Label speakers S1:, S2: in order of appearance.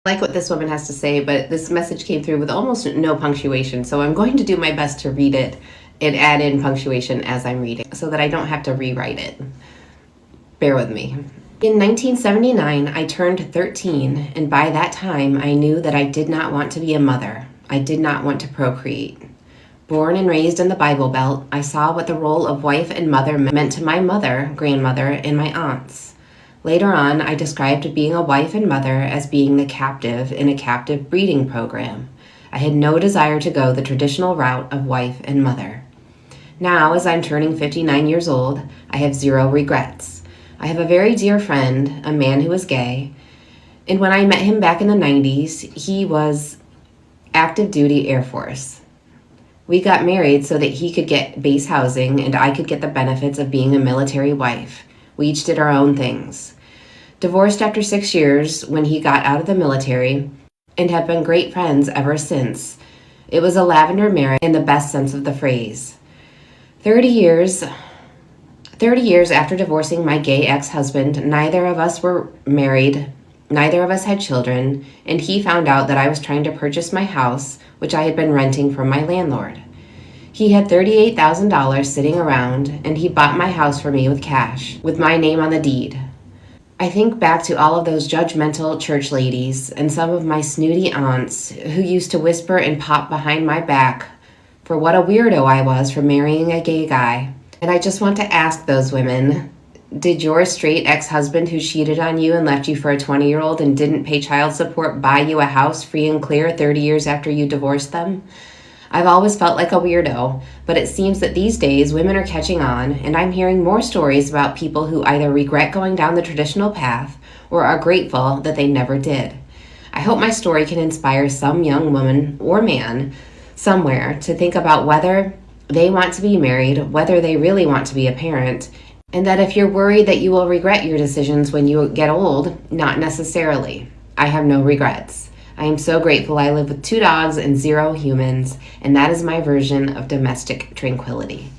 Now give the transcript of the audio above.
S1: I like what this woman has to say, but this message came through with almost no punctuation. So I'm going to do my best to read it and add in punctuation as I'm reading so that I don't have to rewrite it. Bear with me. In 1979, I turned 13, and by that time, I knew that I did not want to be a mother. I did not want to procreate. Born and raised in the Bible Belt, I saw what the role of wife and mother meant to my mother, grandmother, and my aunts. Later on, I described being a wife and mother as being the captive in a captive breeding program. I had no desire to go the traditional route of wife and mother. Now, as I'm turning 59 years old, I have zero regrets. I have a very dear friend, a man who is gay, and when I met him back in the 90s, he was active duty Air Force. We got married so that he could get base housing and I could get the benefits of being a military wife. We each did our own things. Divorced after 6 years when he got out of the military and have been great friends ever since. It was a lavender marriage in the best sense of the phrase. 30 years after divorcing my gay ex-husband, neither of us were married, neither of us had children, and he found out that I was trying to purchase my house, which I had been renting from my landlord. He had $38,000 sitting around, and he bought my house for me with cash, with my name on the deed. I think back to all of those judgmental church ladies and some of my snooty aunts who used to whisper and pop behind my back for what a weirdo I was for marrying a gay guy. And I just want to ask those women, did your straight ex-husband who cheated on you and left you for a 20-year-old and didn't pay child support buy you a house free and clear 30 years after you divorced them? I've always felt like a weirdo, but it seems that these days women are catching on, and I'm hearing more stories about people who either regret going down the traditional path or are grateful that they never did. I hope my story can inspire some young woman or man somewhere to think about whether they want to be married, whether they really want to be a parent, and that if you're worried that you will regret your decisions when you get old, not necessarily. I have no regrets. I am so grateful I live with 2 dogs and 0 humans, and that is my version of domestic tranquility.